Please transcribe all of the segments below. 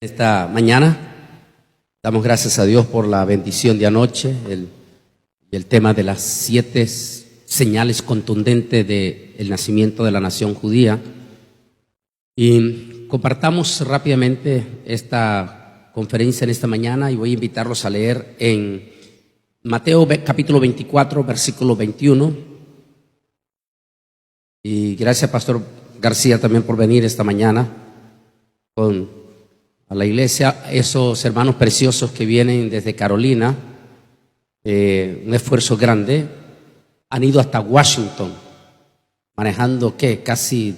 Esta mañana damos gracias a Dios por la bendición de anoche, el tema de las 7 señales contundentes del nacimiento de la nación judía. Y compartamos rápidamente esta conferencia en esta mañana y voy a invitarlos a leer en Mateo capítulo 24, versículo 21. Y gracias, Pastor García, también por venir esta mañana a la iglesia, esos hermanos preciosos que vienen desde Carolina, un esfuerzo grande, han ido hasta Washington, manejando casi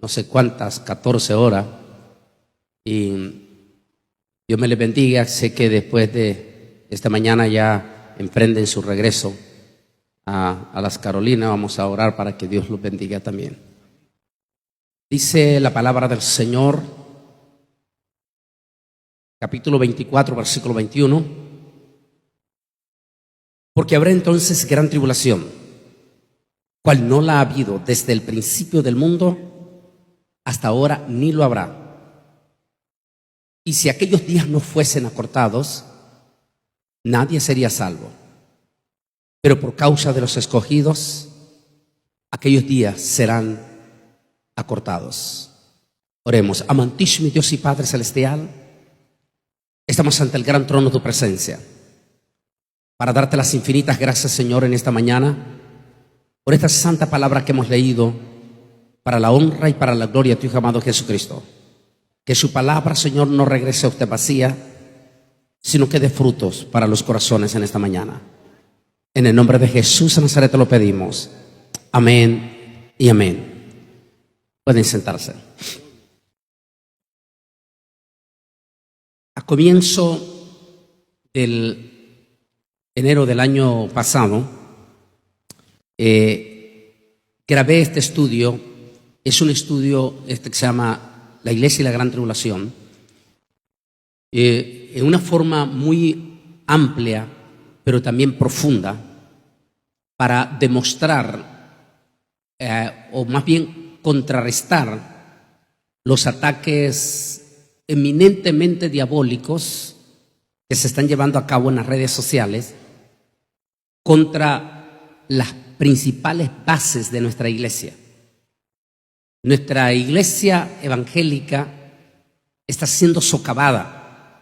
no sé cuántas, 14 horas, y Dios me les bendiga. Sé que después de esta mañana ya emprenden su regreso a las Carolinas. Vamos a orar para que Dios los bendiga también. Dice la palabra del Señor, capítulo 24, versículo 21. Porque habrá entonces gran tribulación, cual no la ha habido desde el principio del mundo hasta ahora, ni lo habrá. Y si aquellos días no fuesen acortados, nadie sería salvo. Pero por causa de los escogidos, aquellos días serán acortados. Oremos. Amantísimo Dios y Padre celestial, estamos ante el gran trono de tu presencia para darte las infinitas gracias, Señor, en esta mañana por esta santa palabra que hemos leído, para la honra y para la gloria de tu Hijo amado Jesucristo. Que su palabra, Señor, no regrese a usted vacía, sino que dé frutos para los corazones en esta mañana. En el nombre de Jesús de Nazaret te lo pedimos. Amén y amén. Pueden sentarse. A comienzo del enero del año pasado, grabé este estudio. Es un estudio que se llama La Iglesia y la Gran Tribulación, en una forma muy amplia, pero también profunda, para demostrar, o más bien contrarrestar, los ataques eminentemente diabólicos que se están llevando a cabo en las redes sociales contra las principales bases de nuestra iglesia. Nuestra iglesia evangélica está siendo socavada.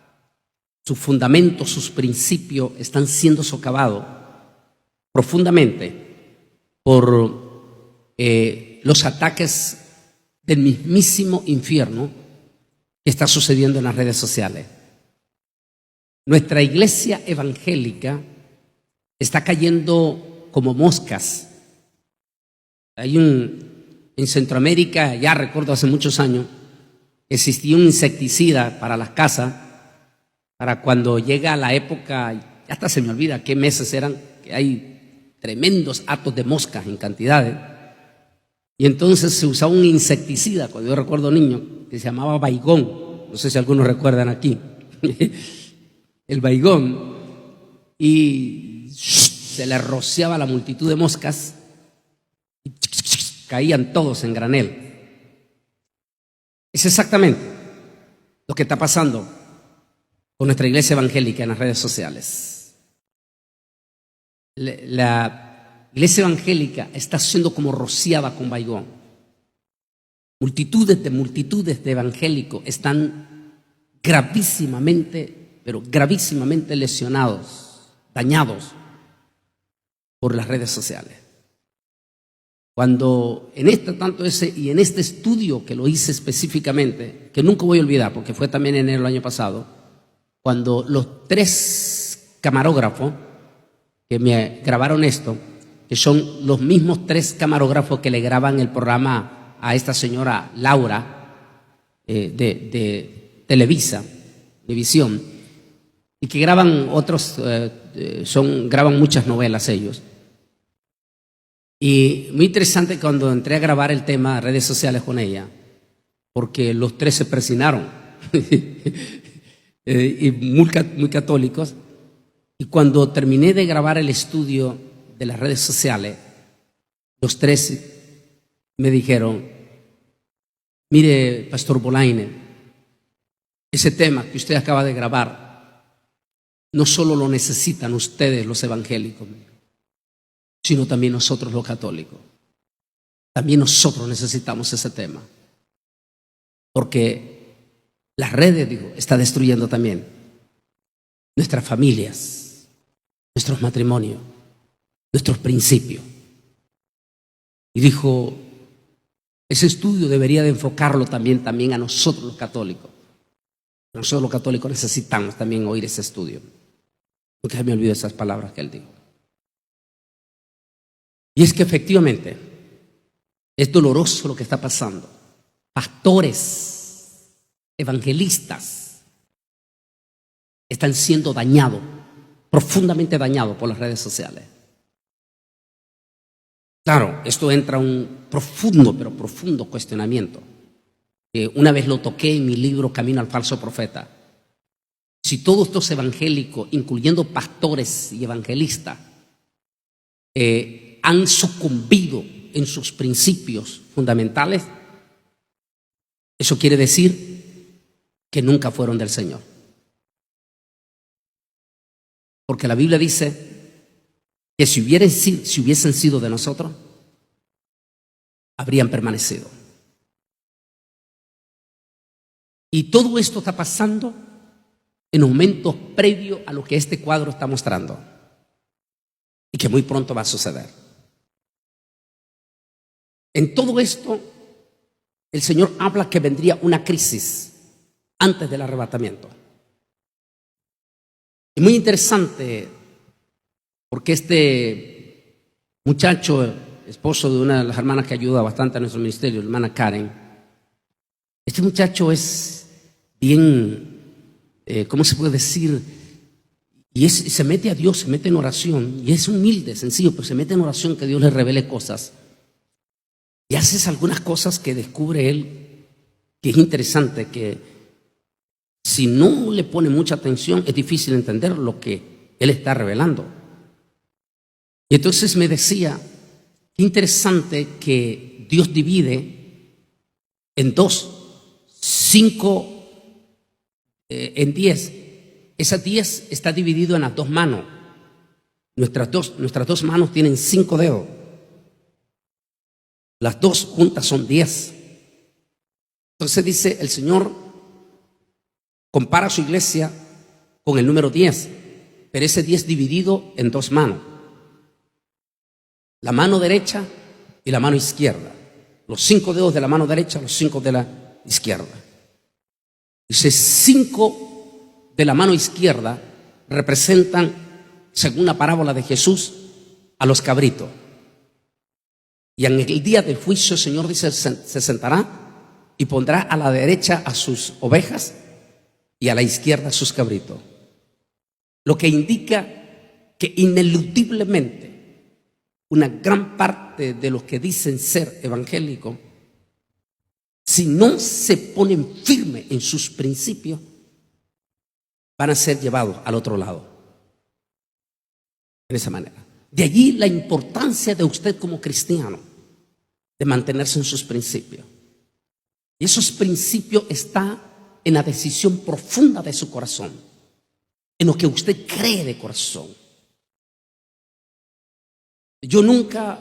Sus fundamentos, sus principios están siendo socavados profundamente por los ataques del mismísimo infierno que está sucediendo en las redes sociales. Nuestra iglesia evangélica está cayendo como moscas. En Centroamérica, ya recuerdo hace muchos años, existía un insecticida para las casas, para cuando llega la época, ya hasta se me olvida qué meses eran, que hay tremendos hatos de moscas en cantidades, y entonces se usaba un insecticida, cuando yo recuerdo niño, que se llamaba Baigón. No sé si algunos recuerdan aquí el Baigón, y se le rociaba a la multitud de moscas y caían todos en granel. Es exactamente lo que está pasando con nuestra iglesia evangélica en las redes sociales. La iglesia evangélica está siendo como rociada con Baigón. Multitudes de evangélicos están gravísimamente, pero gravísimamente lesionados, dañados por las redes sociales. Cuando en este estudio que lo hice específicamente, que nunca voy a olvidar porque fue también en enero del año pasado, cuando los 3 camarógrafos que me grabaron esto, que son los mismos 3 camarógrafos que le graban el programa a esta señora Laura de Televisa, División, y que graban otros, graban muchas novelas ellos. Y muy interesante cuando entré a grabar el tema de redes sociales con ella, porque los 3 se persinaron y muy católicos. Y cuando terminé de grabar el estudio de las redes sociales, los 3 me dijeron: mire, Pastor Bolaine, ese tema que usted acaba de grabar, no solo lo necesitan ustedes los evangélicos, sino también nosotros los católicos. También nosotros necesitamos ese tema. Porque las redes, está destruyendo también nuestras familias, nuestros matrimonios, nuestros principios. Y dijo, ese estudio debería de enfocarlo también a nosotros los católicos. Nosotros los católicos necesitamos también oír ese estudio. Nunca se me olvido esas palabras que él dijo. Y es que efectivamente es doloroso lo que está pasando. Pastores, evangelistas están siendo dañados, profundamente dañados por las redes sociales. Claro, esto entra a un profundo, pero profundo cuestionamiento. Una vez lo toqué en mi libro Camino al Falso Profeta. Si todos estos evangélicos, incluyendo pastores y evangelistas, han sucumbido en sus principios fundamentales, eso quiere decir que nunca fueron del Señor. Porque la Biblia dice que si hubiesen sido de nosotros, habrían permanecido. Y todo esto está pasando en momentos previos a lo que este cuadro está mostrando y que muy pronto va a suceder. En todo esto, el Señor habla que vendría una crisis antes del arrebatamiento. Y muy interesante, porque este muchacho, esposo de una de las hermanas que ayuda bastante a nuestro ministerio, la hermana Karen, este muchacho es bien, ¿cómo se puede decir? Y se mete a Dios, se mete en oración, y es humilde, sencillo, pero se mete en oración que Dios le revele cosas. Y haces algunas cosas que descubre él, que es interesante, que si no le pone mucha atención es difícil entender lo que él está revelando. Y entonces me decía, qué interesante que Dios divide en 2, 5 en 10. Esas 10 está dividido en las 2 manos. Nuestras dos manos tienen 5 dedos. Las 2 juntas son 10. Entonces dice el Señor, compara a su iglesia con el número 10, pero ese 10 dividido en 2 manos. La mano derecha y la mano izquierda. Los 5 dedos de la mano derecha, los 5 de la izquierda. Dice 5 de la mano izquierda representan, según la parábola de Jesús, a los cabritos. Y en el día del juicio el Señor dice, se sentará y pondrá a la derecha a sus ovejas y a la izquierda a sus cabritos. Lo que indica que ineludiblemente una gran parte de los que dicen ser evangélicos, si no se ponen firmes en sus principios, van a ser llevados al otro lado. De esa manera. De allí la importancia de usted como cristiano, de mantenerse en sus principios. Y esos principios están en la decisión profunda de su corazón, en lo que usted cree de corazón. Yo nunca,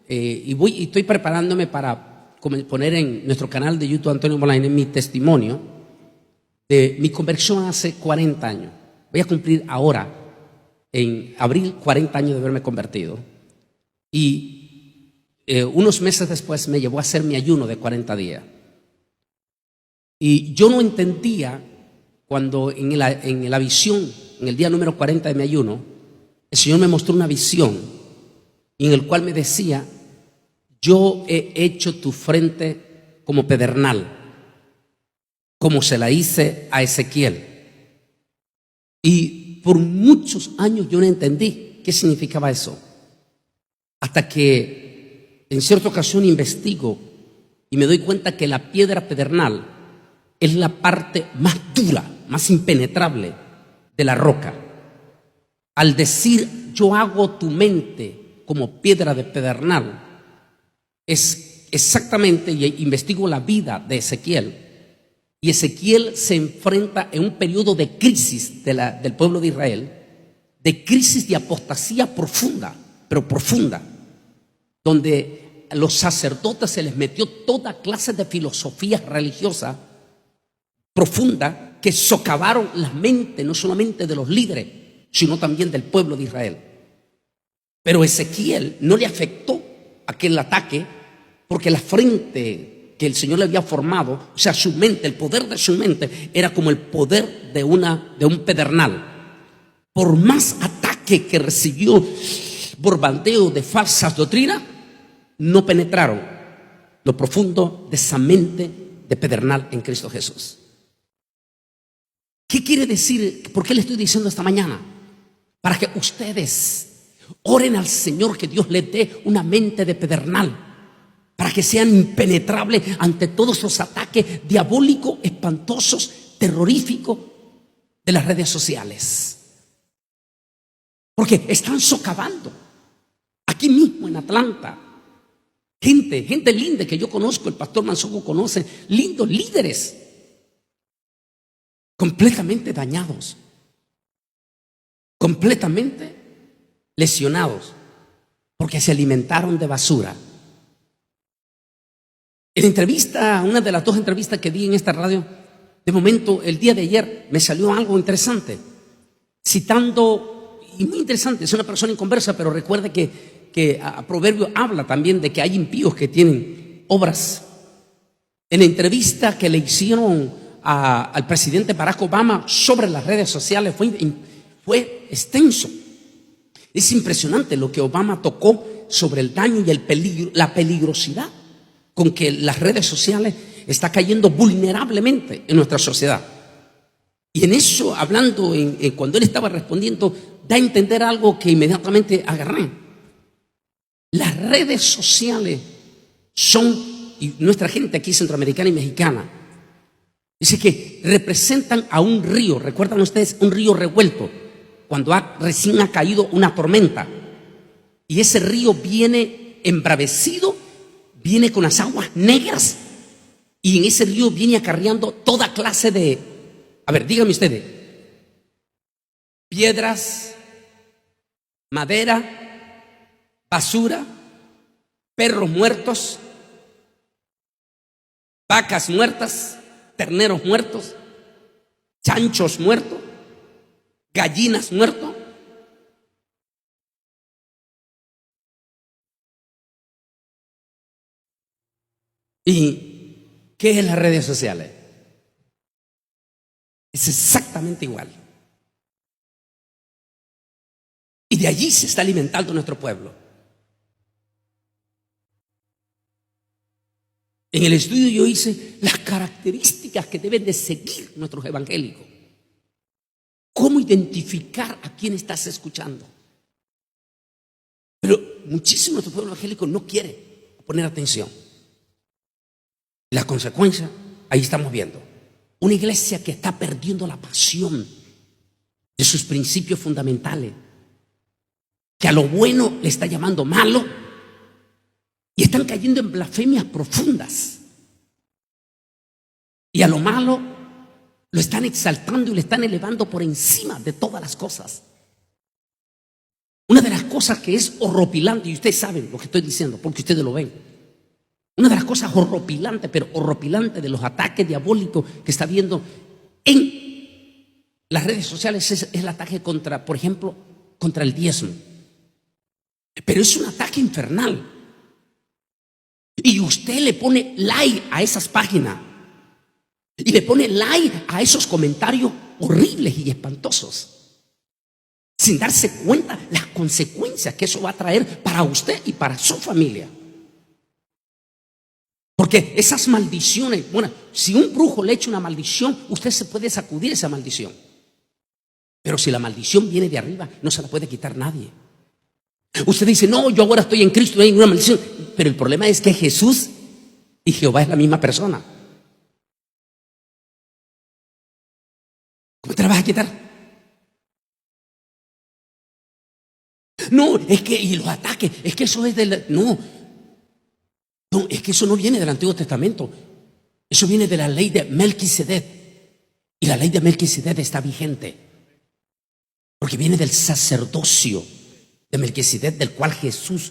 y estoy preparándome para poner en nuestro canal de YouTube Antonio Molaine mi testimonio de mi conversión hace 40 años. Voy a cumplir ahora, en abril, 40 años de haberme convertido. Y unos meses después me llevó a hacer mi ayuno de 40 días. Y yo no entendía cuando en la visión, en el día número 40 de mi ayuno, el Señor me mostró una visión en el cual me decía, yo he hecho tu frente como pedernal, como se la hice a Ezequiel. Y por muchos años yo no entendí qué significaba eso. Hasta que en cierta ocasión investigo y me doy cuenta que la piedra pedernal es la parte más dura, más impenetrable de la roca. Al decir yo hago tu mente como piedra de pedernal, es exactamente, y investigo la vida de Ezequiel, Y Ezequiel se enfrenta en un periodo de crisis del pueblo de Israel, de crisis de apostasía profunda, pero profunda, donde a los sacerdotes se les metió toda clase de filosofía religiosa profunda que socavaron las mentes no solamente de los líderes, sino también del pueblo de Israel. Pero Ezequiel no le afectó aquel ataque, porque la frente que el Señor le había formado, o sea, su mente, el poder de su mente era como el poder de un pedernal. Por más ataque que recibió por bandeo de falsas doctrinas, no penetraron lo profundo de esa mente de pedernal en Cristo Jesús. ¿Qué quiere decir? ¿Por qué le estoy diciendo esta mañana? Para que ustedes oren al Señor, que Dios les dé una mente de pedernal, para que sean impenetrables ante todos los ataques diabólicos, espantosos, terroríficos de las redes sociales. Porque están socavando aquí mismo en Atlanta gente linda que yo conozco, el pastor Manzoco conoce, lindos líderes completamente dañados, completamente lesionados, porque se alimentaron de basura. En la entrevista, una de las 2 entrevistas que di en esta radio, de momento, el día de ayer, me salió algo interesante, citando, y muy interesante, es una persona inconversa, pero recuerde que a Proverbio habla también de que hay impíos que tienen obras. En la entrevista que le hicieron al presidente Barack Obama sobre las redes sociales fue extenso. Es impresionante lo que Obama tocó sobre el daño y el peligro, la peligrosidad con que las redes sociales está cayendo vulnerablemente en nuestra sociedad. Y en eso, hablando, cuando él estaba respondiendo, da a entender algo que inmediatamente agarré. Las redes sociales son, y nuestra gente aquí centroamericana y mexicana, dice que representan a un río. ¿Recuerdan ustedes un río revuelto? Cuando recién ha caído una tormenta y ese río viene embravecido, viene con las aguas negras, y en ese río viene acarreando toda clase de, a ver, díganme ustedes, piedras, madera, basura, perros muertos, vacas muertas, terneros muertos, chanchos muertos, gallinas muertas. ¿Y qué es las redes sociales? Es exactamente igual. Y de allí se está alimentando nuestro pueblo. En el estudio yo hice las características que deben de seguir nuestros evangélicos. ¿Cómo identificar a quién estás escuchando? Pero muchísimo nuestro pueblo evangélico no quiere poner atención. La consecuencia, ahí estamos viendo. Una iglesia que está perdiendo la pasión de sus principios fundamentales, que a lo bueno le está llamando malo, y están cayendo en blasfemias profundas. Y a lo malo lo están exaltando y lo están elevando por encima de todas las cosas. Una de las cosas que es horripilante, y ustedes saben lo que estoy diciendo porque ustedes lo ven, una de las cosas horripilantes, pero horripilantes de los ataques diabólicos que está viendo en las redes sociales es el ataque contra, por ejemplo, contra el diezmo. Pero es un ataque infernal. Y usted le pone like a esas páginas y le pone like a esos comentarios horribles y espantosos, sin darse cuenta las consecuencias que eso va a traer para usted y para su familia. Porque esas maldiciones, bueno, si un brujo le echa una maldición, usted se puede sacudir esa maldición. Pero si la maldición viene de arriba, no se la puede quitar nadie. Usted dice, no, yo ahora estoy en Cristo, no hay ninguna maldición. Pero el problema es que Jesús y Jehová es la misma persona. ¿Cómo te la vas a quitar? No, es que, y los ataques, es que eso es del... No, es que eso no viene del Antiguo Testamento. Eso viene de la ley de Melquisedec. Y la ley de Melquisedec está vigente, porque viene del sacerdocio de Melquisedec, del cual Jesús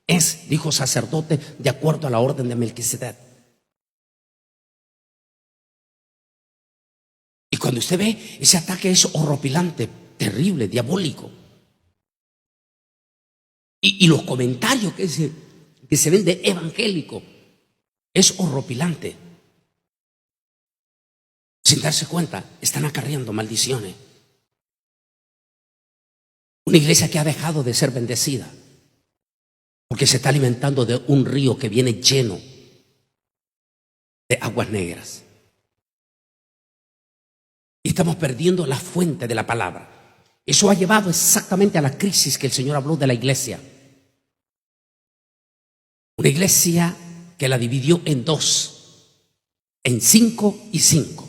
es, dijo, sacerdote de acuerdo a la orden de Melquisedec. Y cuando usted ve ese ataque, es horripilante, terrible, diabólico. Y los comentarios que se ven de evangélico es horripilante. Sin darse cuenta, están acarreando maldiciones. Una iglesia que ha dejado de ser bendecida porque se está alimentando de un río que viene lleno de aguas negras. Y estamos perdiendo la fuente de la palabra. Eso ha llevado exactamente a la crisis que el Señor habló de la iglesia. Una iglesia que la dividió en dos, en 5 y 5.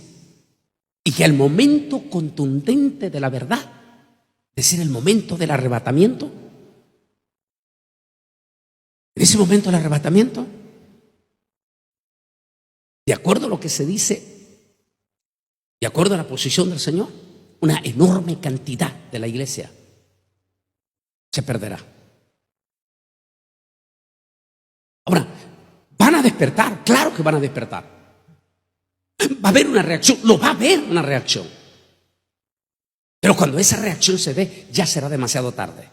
Y que al momento contundente de la verdad, es decir, el momento del arrebatamiento, en ese momento del arrebatamiento, de acuerdo a lo que se dice, de acuerdo a la posición del Señor, una enorme cantidad de la iglesia se perderá. Ahora, ¿van a despertar? Claro que van a despertar. Va a haber una reacción, lo va a haber una reacción. Pero cuando esa reacción se dé, ya será demasiado tarde.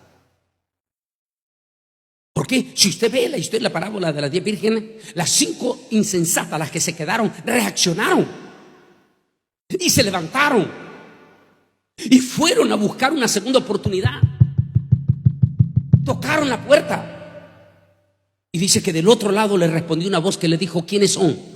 Porque si usted ve la historia, la parábola de las 10 vírgenes, las 5 insensatas, las que se quedaron, reaccionaron y se levantaron y fueron a buscar una segunda oportunidad. Tocaron la puerta y dice que del otro lado le respondió una voz que le dijo: ¿quiénes son?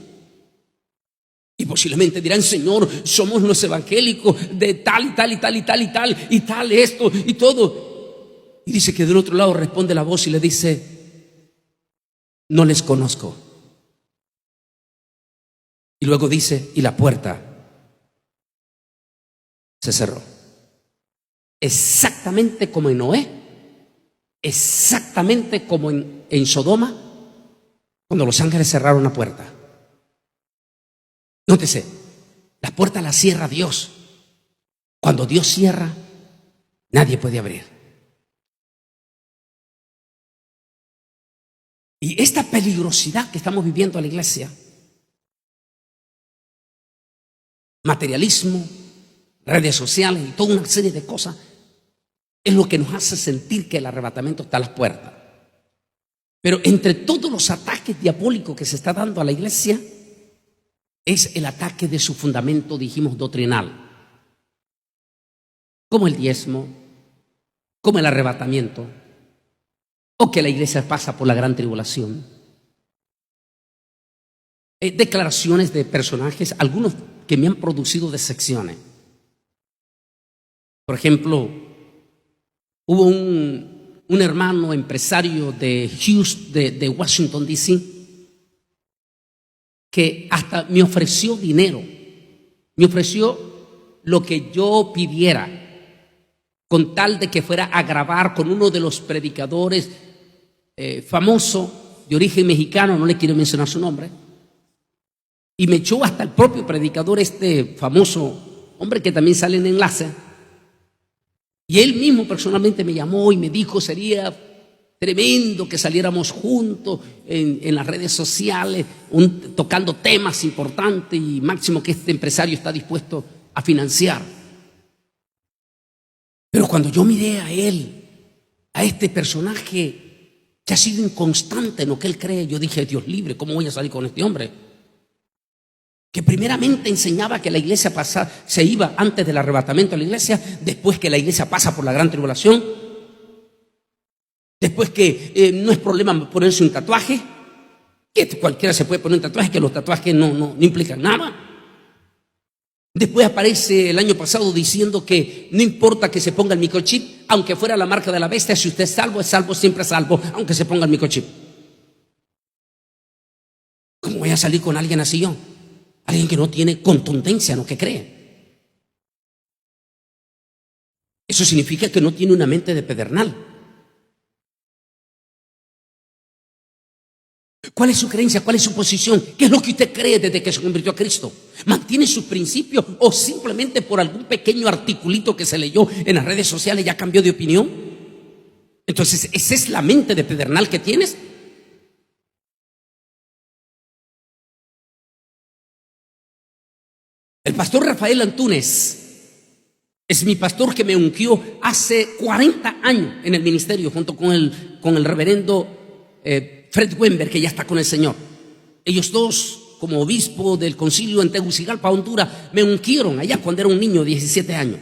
Y posiblemente dirán: Señor, somos los evangélicos de tal y tal y tal y tal y tal y tal, esto y todo. Y dice que del otro lado responde la voz y le dice: no les conozco. Y luego dice: y la puerta se cerró. Exactamente como en Noé, exactamente como en Sodoma, cuando los ángeles cerraron la puerta. Nótese, la puerta la cierra Dios. Cuando Dios cierra, nadie puede abrir. Y esta peligrosidad que estamos viviendo en la iglesia, materialismo, redes sociales y toda una serie de cosas, es lo que nos hace sentir que el arrebatamiento está a las puertas. Pero entre todos los ataques diabólicos que se está dando a la iglesia, es el ataque de su fundamento, dijimos, doctrinal, como el diezmo, como el arrebatamiento, o que la iglesia pasa por la gran tribulación. Declaraciones de personajes, algunos que me han producido decepciones. Por ejemplo, hubo un hermano empresario de Houston, de Washington, D.C., que hasta me ofreció dinero, me ofreció lo que yo pidiera, con tal de que fuera a grabar con uno de los predicadores famoso de origen mexicano, no le quiero mencionar su nombre, y me echó hasta el propio predicador, este famoso hombre que también sale en enlace, y él mismo personalmente me llamó y me dijo: sería tremendo que saliéramos juntos en las redes sociales, tocando temas importantes, y máximo que este empresario está dispuesto a financiar. Pero cuando yo miré a él, a este personaje que ha sido inconstante en lo que él cree, yo dije: Dios libre, ¿cómo voy a salir con este hombre? Que primeramente enseñaba que la iglesia se iba antes del arrebatamiento de la iglesia, después que la iglesia pasa por la gran tribulación, después que no es problema ponerse un tatuaje, que cualquiera se puede poner un tatuaje, que los tatuajes no implican nada. Después aparece el año pasado diciendo que no importa que se ponga el microchip, aunque fuera la marca de la bestia, si usted es salvo, siempre es salvo, aunque se ponga el microchip. ¿Cómo voy a salir con alguien así yo? Alguien que no tiene contundencia en lo que cree. Eso significa que no tiene una mente de pedernal. ¿Cuál es su creencia? ¿Cuál es su posición? ¿Qué es lo que usted cree desde que se convirtió a Cristo? ¿Mantiene sus principios o simplemente por algún pequeño articulito que se leyó en las redes sociales ya cambió de opinión? Entonces, ¿esa es la mente de Pedernal que tienes? El pastor Rafael Antúnez es mi pastor que me ungió hace 40 años en el ministerio junto con el reverendo Fred Wember, que ya está con el Señor. Ellos dos, como obispo del concilio en Tegucigalpa, Honduras, me ungieron allá cuando era un niño de 17 años.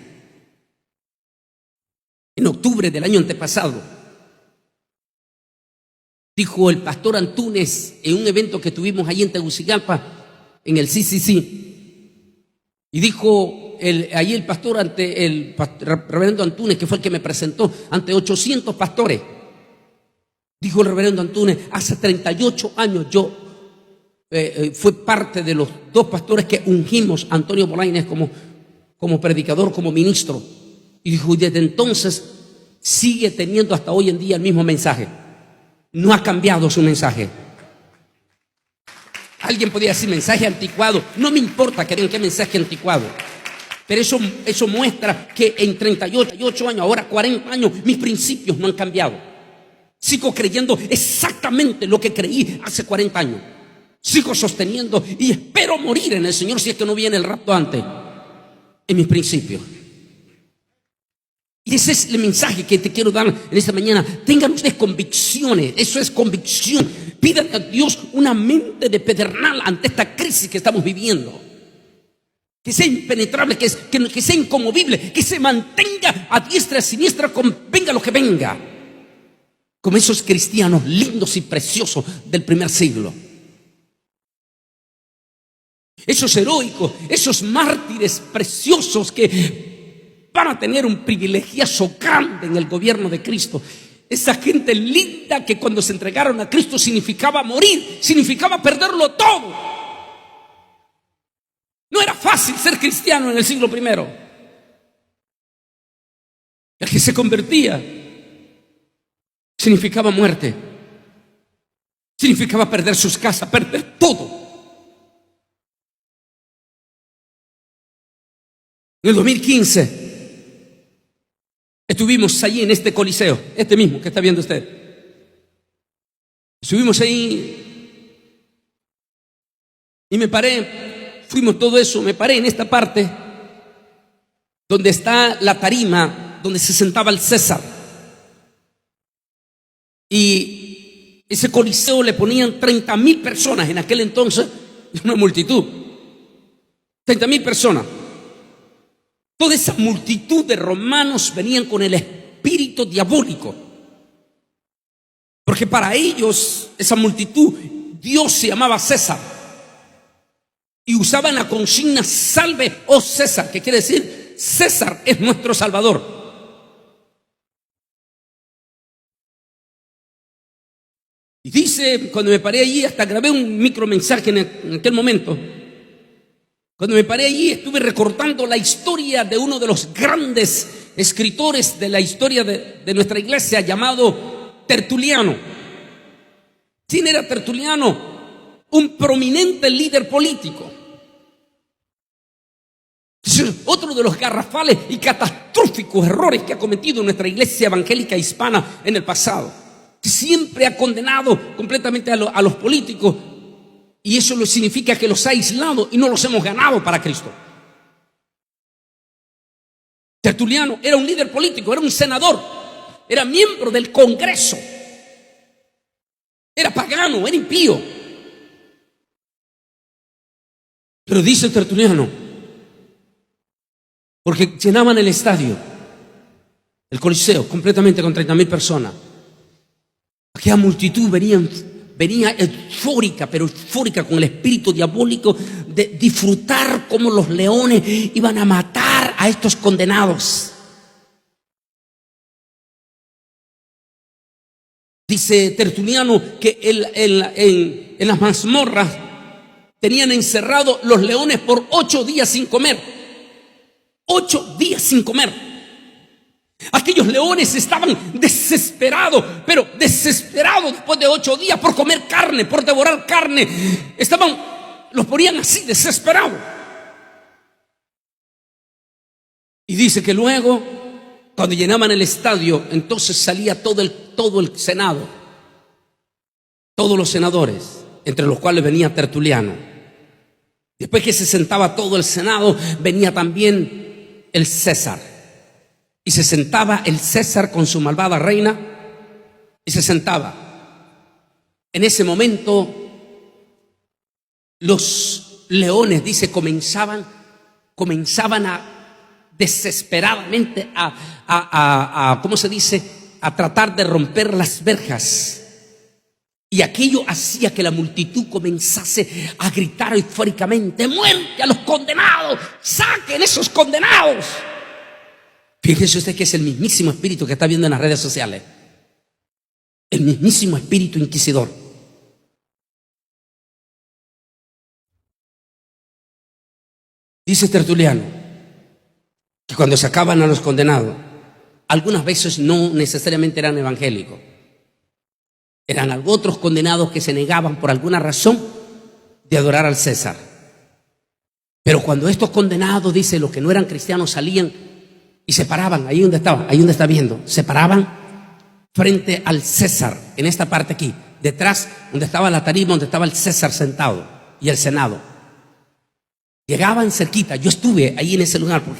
En octubre del año antepasado, dijo el pastor Antúnez en un evento que tuvimos allí en Tegucigalpa, en el CCC, y dijo ahí el pastor ante el reverendo Antúnez, que fue el que me presentó, ante 800 pastores. Dijo el reverendo Antúnez: hace 38 años yo fui parte de los dos pastores que ungimos a Antonio Bolaños como predicador, como ministro. Y dijo, y desde entonces sigue teniendo hasta hoy en día el mismo mensaje. No ha cambiado su mensaje. Alguien podría decir mensaje anticuado. No me importa que digan qué mensaje anticuado, pero eso muestra que en 38 años, ahora 40 años, mis principios no han cambiado. Sigo creyendo exactamente lo que creí hace 40 años. Sigo sosteniendo y espero morir en el Señor si es que no viene el rapto antes, en mis principios. Y ese es el mensaje que te quiero dar en esta mañana. Tengan ustedes convicciones. Eso es convicción. Pidan a Dios una mente de Pedernal ante esta crisis que estamos viviendo. Que sea impenetrable, que sea inconmovible, que se mantenga a diestra y a siniestra, venga lo que venga. Como esos cristianos lindos y preciosos del primer siglo. Esos heroicos, esos mártires preciosos que van a tener un privilegiazo grande en el gobierno de Cristo. Esa gente linda que cuando se entregaron a Cristo significaba morir, significaba perderlo todo. No era fácil ser cristiano en el siglo I. El que se convertía significaba muerte, significaba perder sus casas, perder todo. En el 2015 estuvimos allí en este coliseo, este mismo que está viendo usted. Estuvimos ahí y me paré, fuimos todo eso, me paré en esta parte donde está la tarima, donde se sentaba el César. Y ese coliseo le ponían 30,000 personas en aquel entonces, una multitud. 30,000 personas. Toda esa multitud de romanos venían con el espíritu diabólico. Porque para ellos, esa multitud, Dios se llamaba César. Y usaban la consigna salve, oh César, que quiere decir César es nuestro Salvador. Y dice, cuando me paré allí, hasta grabé un micromensaje en aquel momento. Cuando me paré allí, estuve recortando la historia de uno de los grandes escritores de la historia de nuestra iglesia, llamado Tertuliano. ¿Quién era Tertuliano? Un prominente líder político. Otro de los garrafales y catastróficos errores que ha cometido nuestra iglesia evangélica hispana en el pasado. Siempre ha condenado completamente a los políticos, y eso significa que los ha aislado y no los hemos ganado para Cristo. Tertuliano era un líder político, era un senador, era miembro del Congreso, era pagano, era impío. Pero dice Tertuliano, porque llenaban el estadio, el coliseo, completamente con 30,000 personas. Aquella multitud venía eufórica, pero eufórica con el espíritu diabólico de disfrutar como los leones iban a matar a estos condenados. Dice Tertuliano que en las mazmorras tenían encerrados los leones por 8 días sin comer. 8 días sin comer. Hasta aquellos leones estaban desesperados, pero desesperados después de 8 días por comer carne, por devorar carne. Los ponían así, desesperados. Y dice que luego, cuando llenaban el estadio, entonces salía todo el Senado, todos los senadores, entre los cuales venía Tertuliano. Después que se sentaba todo el Senado, venía también el César. Y se sentaba el César con su malvada reina, y se sentaba. En ese momento, los leones, dice, comenzaban a desesperadamente ¿cómo se dice? A tratar de romper las verjas. Y aquello hacía que la multitud comenzase a gritar eufóricamente: ¡muerte a los condenados! ¡Saquen esos condenados! Fíjese usted que es el mismísimo espíritu que está viendo en las redes sociales. El mismísimo espíritu inquisidor. Dice Tertuliano que cuando sacaban a los condenados, algunas veces no necesariamente eran evangélicos. Eran otros condenados que se negaban por alguna razón de adorar al César. Pero cuando estos condenados, dice, los que no eran cristianos, salían y se paraban, ahí donde está viendo, se paraban frente al César, en esta parte aquí, detrás donde estaba la tarima, donde estaba el César sentado y el Senado. Llegaban cerquita, yo estuve ahí en ese lugar porque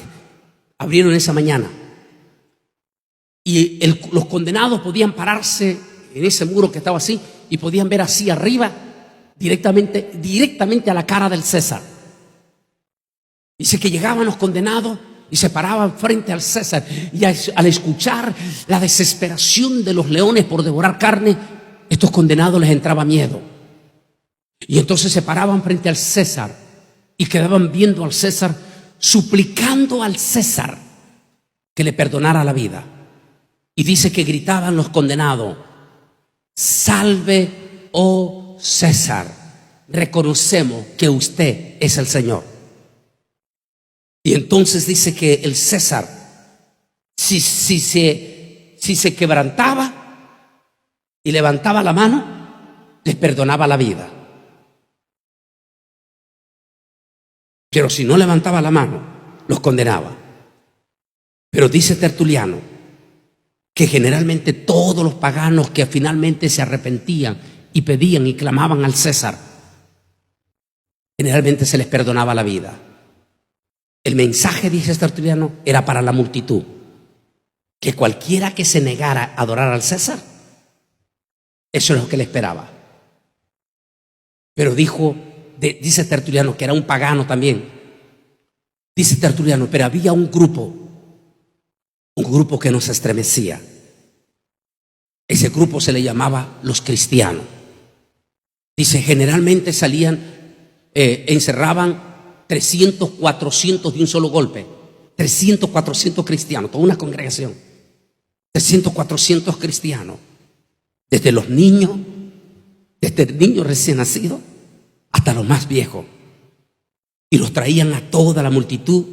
abrieron esa mañana. Y los condenados podían pararse en ese muro que estaba así y podían ver así arriba directamente a la cara del César. Dice que llegaban los condenados y se paraban frente al César, y al escuchar la desesperación de los leones por devorar carne, estos condenados les entraba miedo, y entonces se paraban frente al César y quedaban viendo al César, suplicando al César que le perdonara la vida. Y dice que gritaban los condenados: salve, oh César, reconocemos que usted es el Señor. Y entonces dice que el César, si se quebrantaba y levantaba la mano, les perdonaba la vida. Pero si no levantaba la mano, los condenaba. Pero dice Tertuliano que generalmente todos los paganos que finalmente se arrepentían y pedían y clamaban al César, generalmente se les perdonaba la vida. El mensaje, dice Tertuliano, era para la multitud, que cualquiera que se negara a adorar al César, eso es lo que le esperaba. Pero dice Tertuliano que era un pagano también. Dice Tertuliano, pero había un grupo que nos estremecía. Ese grupo se le llamaba los cristianos. Dice, generalmente salían, encerraban 300, 400 de un solo golpe. 300, 400 cristianos, toda una congregación. 300, 400 cristianos. Desde los niños, desde el niño recién nacido hasta los más viejos. Y los traían a toda la multitud.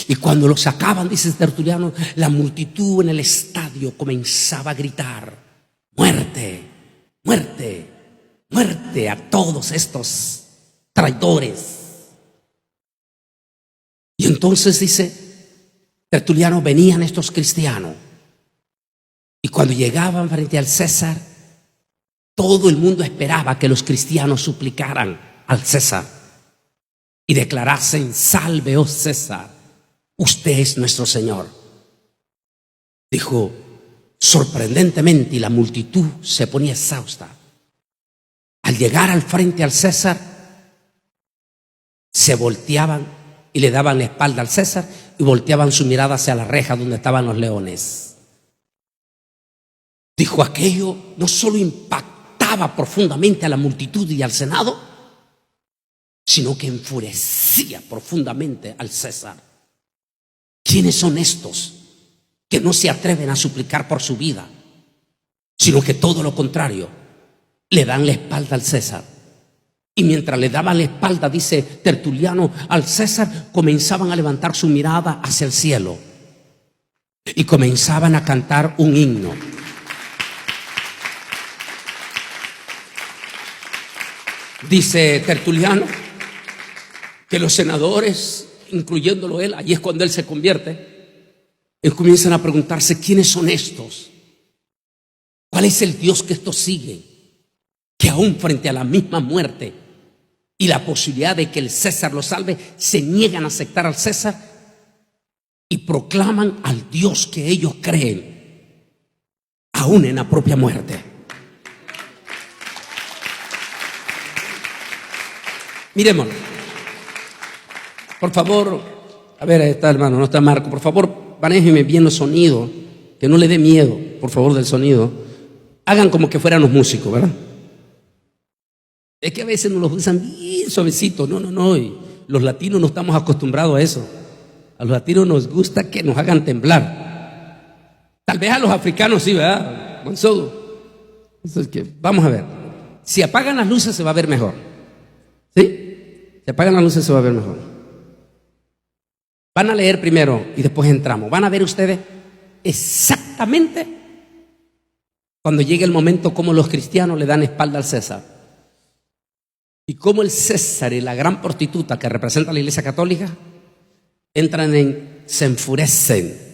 Y cuando los sacaban, dice Tertuliano, la multitud en el estadio comenzaba a gritar: muerte, muerte, muerte a todos estos traidores. Y entonces, dice Tertuliano, venían estos cristianos, y cuando llegaban frente al César, todo el mundo esperaba que los cristianos suplicaran al César y declarasen: salve, oh César, usted es nuestro Señor. Dijo, sorprendentemente, y la multitud se ponía exhausta. Al llegar al frente al César, se volteaban y le daban la espalda al César y volteaban su mirada hacia la reja donde estaban los leones. Dijo, aquello no solo impactaba profundamente a la multitud y al Senado, sino que enfurecía profundamente al César. ¿Quiénes son estos que no se atreven a suplicar por su vida, sino que todo lo contrario, le dan la espalda al César? Y mientras le daban la espalda, dice Tertuliano, al César, comenzaban a levantar su mirada hacia el cielo. y comenzaban a cantar un himno. Dice Tertuliano que los senadores, incluyéndolo él, allí es cuando él se convierte, comienzan a preguntarse: ¿quiénes son estos? ¿Cuál es el Dios que estos siguen? Que aún frente a la misma muerte y la posibilidad de que el César los salve, se niegan a aceptar al César y proclaman al Dios que ellos creen, aún en la propia muerte. Miremoslo. Por favor, a ver, ahí está, hermano, no está Marco. Por favor, manéjenme bien los sonidos, que no le dé miedo, por favor, del sonido. Hagan como que fueran los músicos, ¿verdad? Es que a veces nos los usan bien suavecitos. No. Y los latinos no estamos acostumbrados a eso. A los latinos nos gusta que nos hagan temblar. Tal vez a los africanos sí, ¿verdad? Entonces, vamos a ver. Si apagan las luces se va a ver mejor. ¿Sí? Si apagan las luces se va a ver mejor. Van a leer primero y después entramos. Van a ver ustedes exactamente cuando llegue el momento cómo los cristianos le dan espalda al César y cómo el César y la gran prostituta que representa a la Iglesia Católica se enfurecen.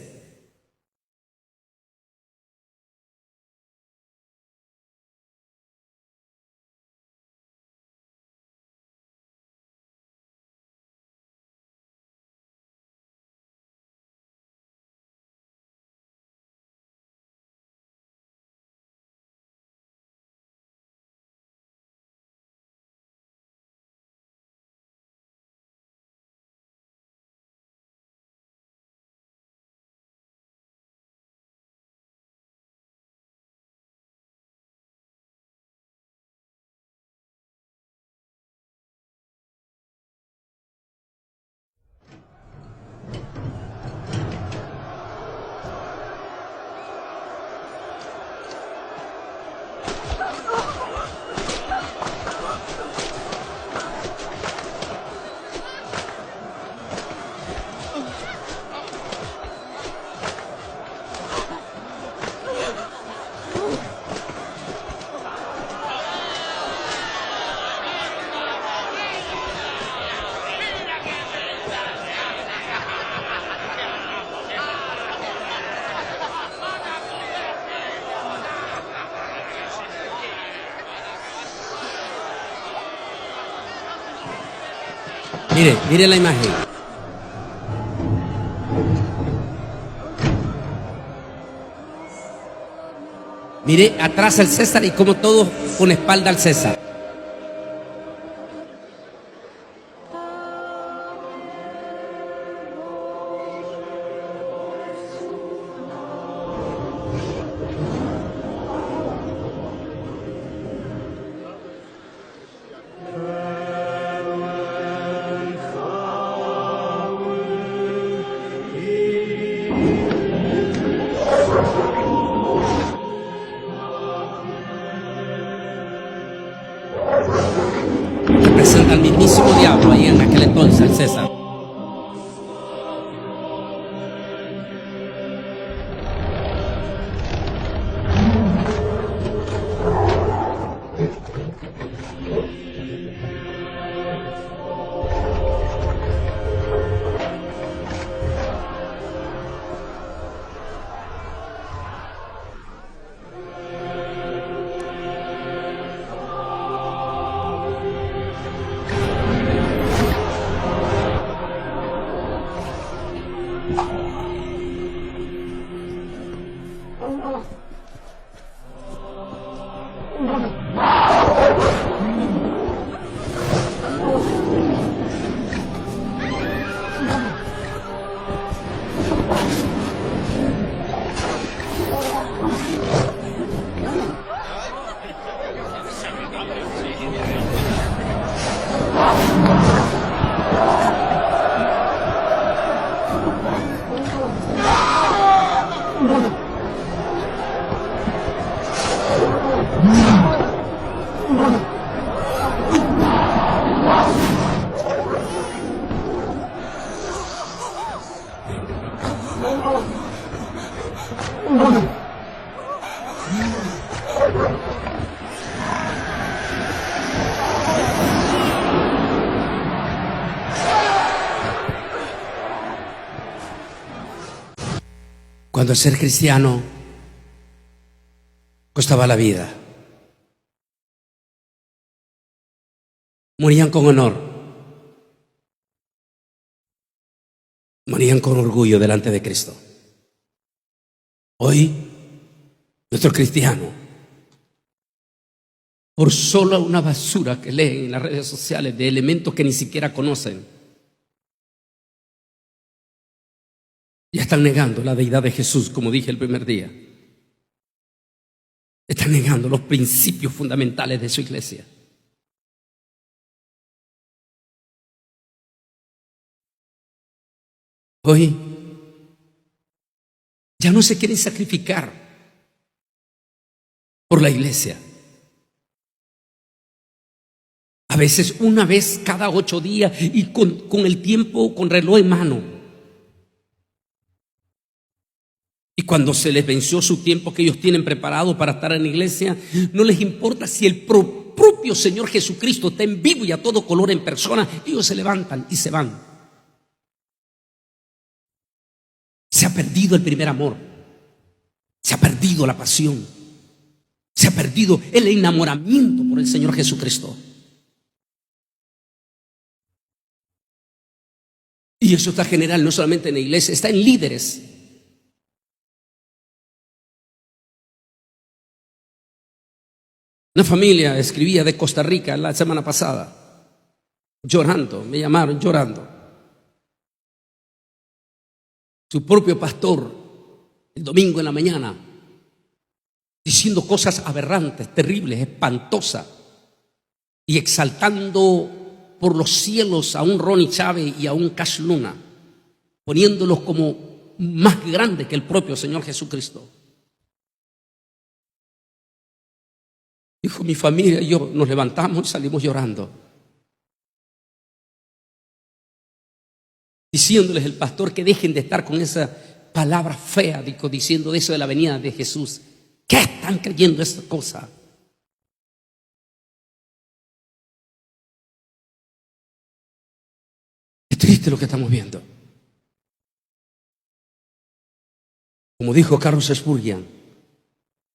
Mire la imagen. Mire atrás el César y como todos con espalda al César. Representa al mismísimo diablo ahí en aquel entonces, el César. Cuando el ser cristiano costaba la vida, morían con honor, morían con orgullo delante de Cristo. Hoy, nuestro cristiano, por solo una basura que leen en las redes sociales de elementos que ni siquiera conocen, ya están negando la deidad de Jesús, como dije el primer día. Están negando los principios fundamentales de su iglesia. Hoy ya no se quieren sacrificar por la iglesia. A veces una vez cada 8 días y con el tiempo, con reloj en mano. Y cuando se les venció su tiempo que ellos tienen preparado para estar en la iglesia, no les importa si el propio Señor Jesucristo está en vivo y a todo color en persona. Ellos se levantan y se van. Se ha perdido el primer amor. Se ha perdido la pasión. Se ha perdido el enamoramiento por el Señor Jesucristo. Y eso está general no solamente en la iglesia, está en líderes. Una familia escribía de Costa Rica la semana pasada, llorando, me llamaron llorando. Su propio pastor, el domingo en la mañana, diciendo cosas aberrantes, terribles, espantosas, y exaltando por los cielos a un Ronnie Chávez y a un Cash Luna, poniéndolos como más grandes que el propio Señor Jesucristo. Dijo, mi familia y yo nos levantamos y salimos llorando, diciéndoles el pastor que dejen de estar con esa palabra fea, dijo, diciendo eso de la venida de Jesús. ¿Qué están creyendo esa cosa? Es triste lo que estamos viendo. Como dijo Carlos Spurgeon,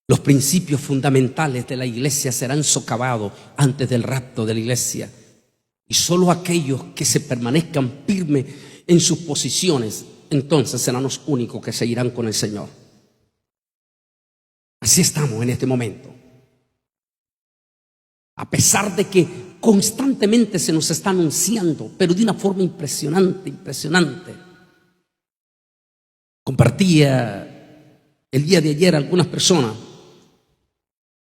los principios fundamentales de la iglesia serán socavados antes del rapto de la iglesia. Y solo aquellos que se permanezcan firmes en sus posiciones, entonces serán los únicos que seguirán con el Señor. Así estamos en este momento. A pesar de que constantemente se nos está anunciando, pero de una forma impresionante. Compartía el día de ayer algunas personas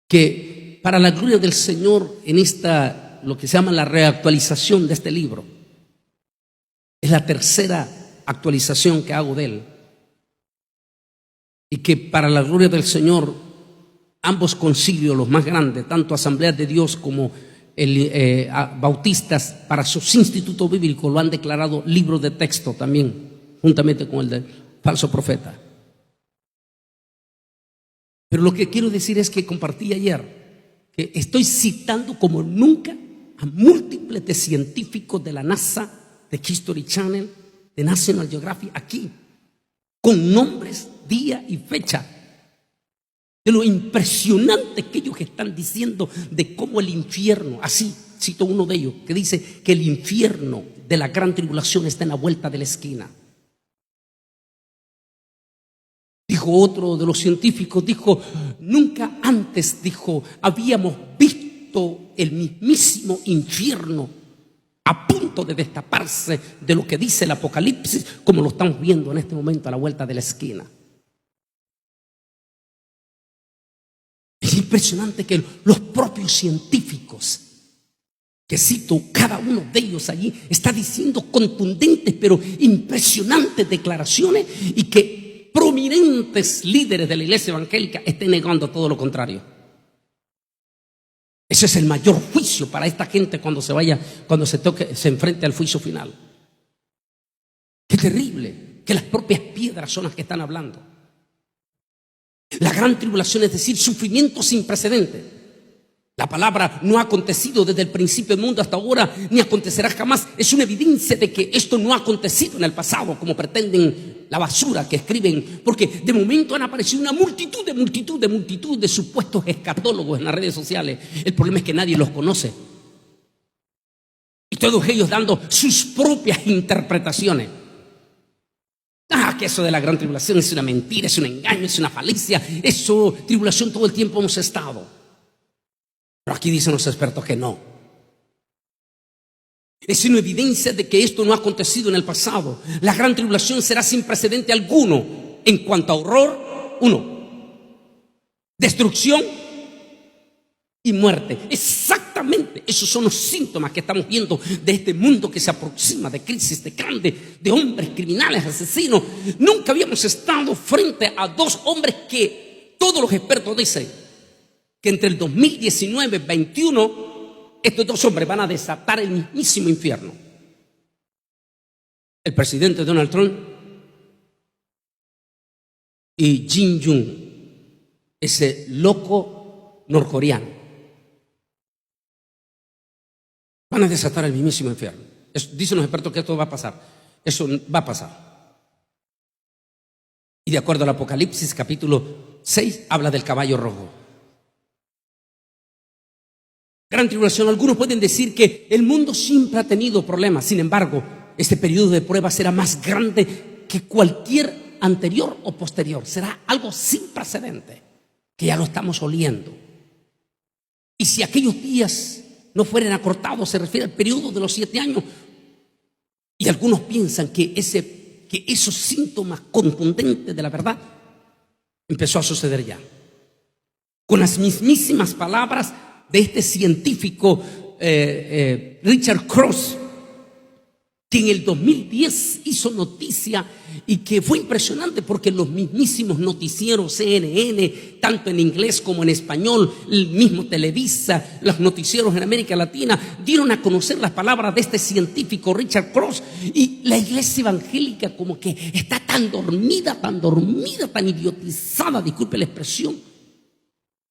que para la gloria del Señor en esta, lo que se llama la reactualización de este libro, es la tercera actualización que hago de él, y que para la gloria del Señor ambos concilios, los más grandes, tanto Asambleas de Dios como Bautistas, para sus institutos bíblicos lo han declarado libro de texto también, juntamente con el del falso profeta. Pero lo que quiero decir es que compartí ayer que estoy citando como nunca a múltiples de científicos de la NASA, de History Channel, de National Geographic, aquí, con nombres, día y fecha, de lo impresionante que ellos están diciendo de cómo el infierno, así cito uno de ellos, que dice que el infierno de la gran tribulación está en la vuelta de la esquina. Dijo otro de los científicos, dijo, nunca antes, dijo, habíamos visto el mismísimo infierno a punto de destaparse de lo que dice el Apocalipsis, como lo estamos viendo en este momento a la vuelta de la esquina. Es impresionante que los propios científicos, que cito cada uno de ellos allí, está diciendo contundentes pero impresionantes declaraciones, y que prominentes líderes de la iglesia evangélica estén negando todo lo contrario. Ese es el mayor juicio para esta gente cuando se enfrente al juicio final. Qué terrible que las propias piedras son las que están hablando. La gran tribulación, es decir, sufrimiento sin precedente. La palabra no ha acontecido desde el principio del mundo hasta ahora, ni acontecerá jamás. Es una evidencia de que esto no ha acontecido en el pasado, como pretenden la basura que escriben, porque de momento han aparecido una multitud de supuestos escatólogos en las redes sociales. El problema es que nadie los conoce. Y todos ellos dando sus propias interpretaciones. Que eso de la gran tribulación es una mentira, es un engaño, es una falacia. Eso, tribulación todo el tiempo hemos estado. Pero aquí dicen los expertos que no. Es una evidencia de que esto no ha acontecido en el pasado. La gran tribulación será sin precedente alguno en cuanto a horror, destrucción y muerte. Exactamente, esos son los síntomas que estamos viendo de este mundo que se aproxima, de crisis, de grande, de hombres criminales, asesinos. Nunca habíamos estado frente a dos hombres que todos los expertos dicen que entre el 2019 y 2021 estos dos hombres van a desatar el mismísimo infierno. El presidente Donald Trump y Kim Jong-un, ese loco norcoreano. Van a desatar el mismísimo infierno. Dicen los expertos que esto va a pasar. Eso va a pasar. Y de acuerdo al Apocalipsis capítulo 6 habla del caballo rojo. Gran tribulación. Algunos pueden decir que el mundo siempre ha tenido problemas. Sin embargo, este periodo de prueba será más grande que cualquier anterior o posterior. Será algo sin precedente, que ya lo estamos oliendo. Y si aquellos días no fueran acortados, se refiere al periodo de los 7 años. Y algunos piensan que esos síntomas contundentes de la verdad empezó a suceder ya. Con las mismísimas palabras de este científico Richard Cross, que en el 2010 hizo noticia y que fue impresionante porque los mismísimos noticieros CNN, tanto en inglés como en español, el mismo Televisa, los noticieros en América Latina, dieron a conocer las palabras de este científico Richard Cross, y la iglesia evangélica como que está tan dormida, tan idiotizada, disculpe la expresión,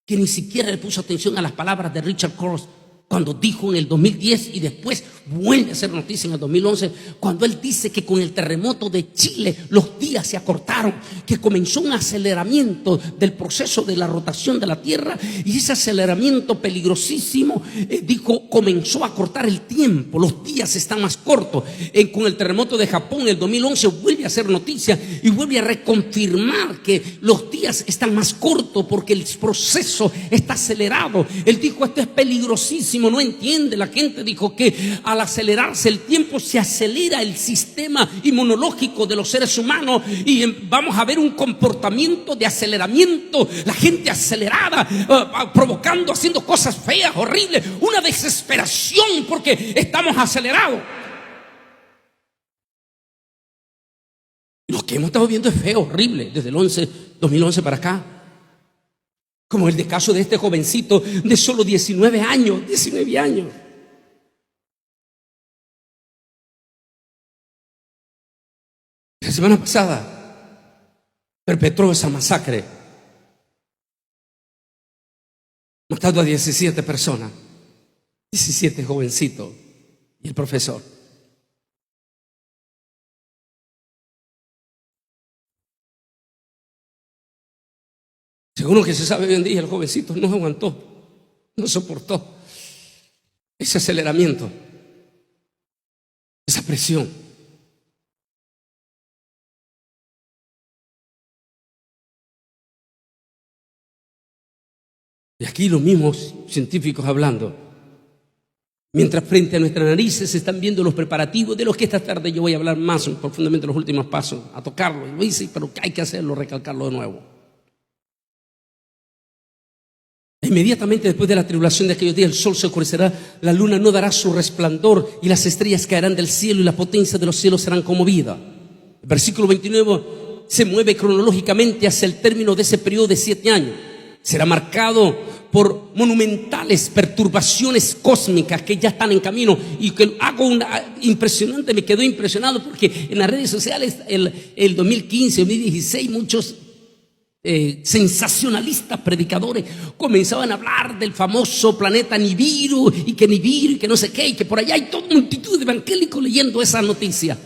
que ni siquiera le puso atención a las palabras de Richard Cross cuando dijo en el 2010 y después vuelve a hacer noticia en el 2011, cuando él dice que con el terremoto de Chile los días se acortaron, que comenzó un aceleramiento del proceso de la rotación de la Tierra, y ese aceleramiento peligrosísimo, dijo, comenzó a cortar el tiempo, los días están más cortos. Con el terremoto de Japón en el 2011 vuelve a hacer noticia y vuelve a reconfirmar que los días están más cortos porque el proceso está acelerado. Él dijo, esto es peligrosísimo. No entiende la gente. Dijo que al acelerarse el tiempo se acelera el sistema inmunológico de los seres humanos y vamos a ver un comportamiento de aceleramiento, la gente acelerada, provocando, haciendo cosas feas, horribles, una desesperación porque estamos acelerados. Lo que hemos estado viendo es feo, horrible, desde el 2011 para acá. Como el caso de este jovencito de solo 19 años. La semana pasada perpetró esa masacre, matando a 17 personas, 17 jovencitos y el profesor. Según lo que se sabe hoy en día, el jovencito no aguantó, no soportó ese aceleramiento, esa presión. Y aquí los mismos científicos hablando, mientras frente a nuestras narices se están viendo los preparativos de los que esta tarde yo voy a hablar más profundamente, los últimos pasos, a tocarlo. Lo hice, pero hay que hacerlo, recalcarlo de nuevo. Inmediatamente después de la tribulación de aquellos días, el sol se oscurecerá, la luna no dará su resplandor y las estrellas caerán del cielo y la potencia de los cielos serán conmovida. El versículo 29 se mueve cronológicamente hacia el término de ese periodo de 7 años. Será marcado por monumentales perturbaciones cósmicas que ya están en camino, y que hago una impresionante, me quedó impresionado porque en las redes sociales el 2015, 2016 muchos sensacionalistas predicadores comenzaban a hablar del famoso planeta Nibiru y que no sé qué, y que por allá hay toda multitud de evangélicos leyendo esa noticia.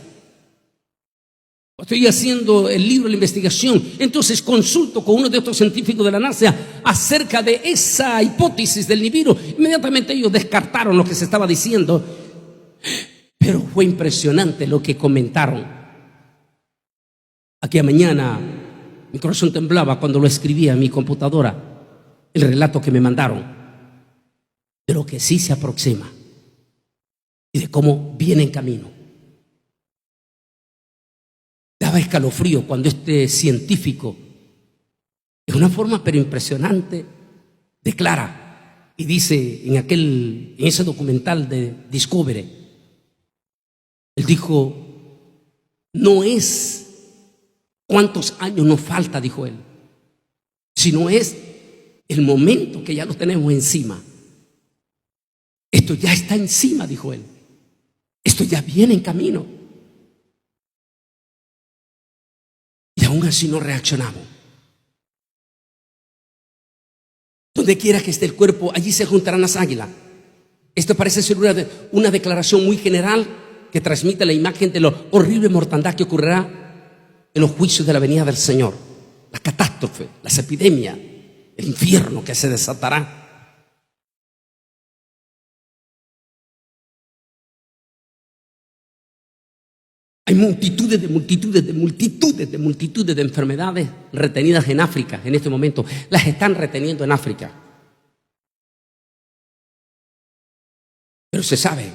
Estoy haciendo el libro, la investigación, entonces consulto con uno de estos científicos de la NASA acerca de esa hipótesis del Nibiru. Inmediatamente ellos descartaron lo que se estaba diciendo, pero fue impresionante lo que comentaron. Aquella mañana mi corazón temblaba cuando lo escribía en mi computadora, el relato que me mandaron de lo que sí se aproxima y de cómo viene en camino. Daba escalofrío cuando este científico, de una forma pero impresionante, declara y dice en ese documental de Discovery, él dijo, no es cuántos años nos falta, dijo él, sino es el momento que ya lo tenemos encima. Esto ya está encima, dijo él. Esto ya viene en camino. Y aún así no reaccionamos. Donde quiera que esté el cuerpo, allí se juntarán las águilas. Esto parece ser una declaración muy general que transmite la imagen de la horrible mortandad que ocurrirá en los juicios de la venida del Señor, la catástrofe, las epidemias, el infierno que se desatará. Hay multitudes de enfermedades retenidas en África en este momento. Las están reteniendo en África. Pero se sabe,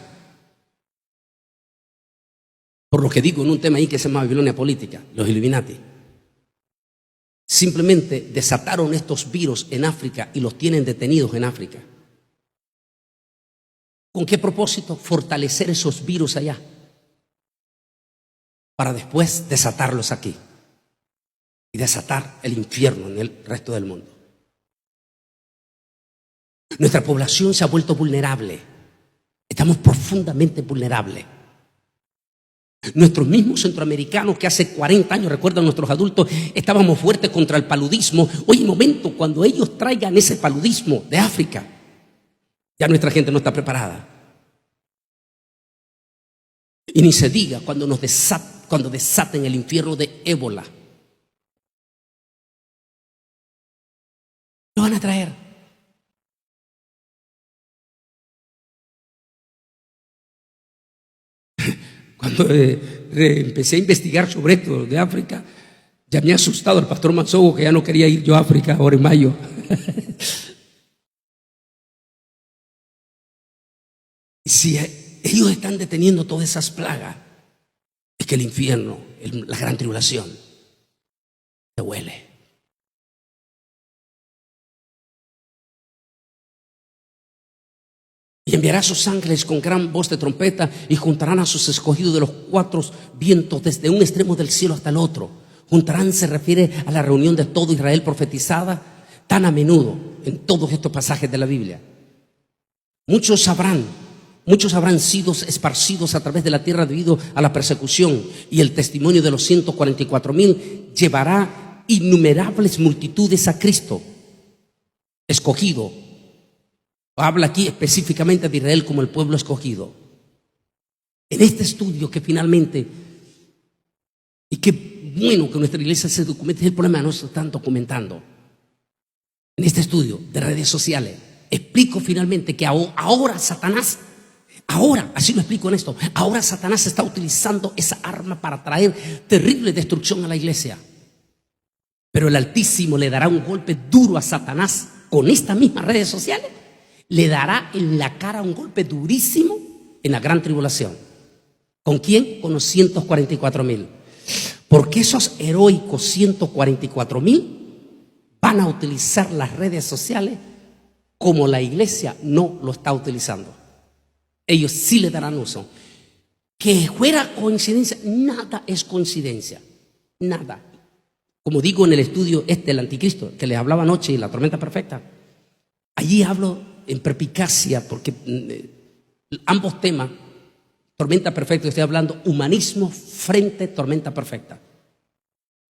por lo que digo en un tema ahí que se llama Babilonia política, los Illuminati, simplemente desataron estos virus en África y los tienen detenidos en África. ¿Con qué propósito? Fortalecer esos virus allá, para después desatarlos aquí y desatar el infierno en el resto del mundo. Nuestra población se ha vuelto vulnerable. Estamos profundamente vulnerables. Nuestros mismos centroamericanos que hace 40 años, recuerdan nuestros adultos, estábamos fuertes contra el paludismo. Hoy, momento, cuando ellos traigan ese paludismo de África, ya nuestra gente no está preparada. Y ni se diga cuando desaten el infierno de ébola. Lo van a traer. Cuando empecé a investigar sobre esto de África, ya me ha asustado el pastor Manzogo, que ya no quería ir yo a África ahora en mayo. Si ellos están deteniendo todas esas plagas, es que el infierno, la gran tribulación, te huele. Y enviará a sus ángeles con gran voz de trompeta y juntarán a sus escogidos de los cuatro vientos desde un extremo del cielo hasta el otro. Juntarán se refiere a la reunión de todo Israel profetizada tan a menudo en todos estos pasajes de la Biblia. Muchos habrán sido esparcidos a través de la tierra debido a la persecución, y el testimonio de los 144,000 llevará innumerables multitudes a Cristo escogido. Habla aquí específicamente de Israel como el pueblo escogido. En este estudio que finalmente, y qué bueno que nuestra iglesia se documente, el problema no se están documentando. En este estudio de redes sociales explico finalmente que ahora Satanás, así lo explico en esto, ahora Satanás está utilizando esa arma para traer terrible destrucción a la iglesia. Pero el Altísimo le dará un golpe duro a Satanás con estas mismas redes sociales. Le dará en la cara un golpe durísimo en la gran tribulación. ¿Con quién? Con los 144,000. Porque esos heroicos 144,000 van a utilizar las redes sociales como la iglesia no lo está utilizando. Ellos sí le darán uso. Que fuera coincidencia, nada es coincidencia. Nada. Como digo en el estudio el anticristo, que les hablaba anoche, la tormenta perfecta. Allí hablo en perspicacia, porque ambos temas, tormenta perfecta, estoy hablando humanismo frente a tormenta perfecta.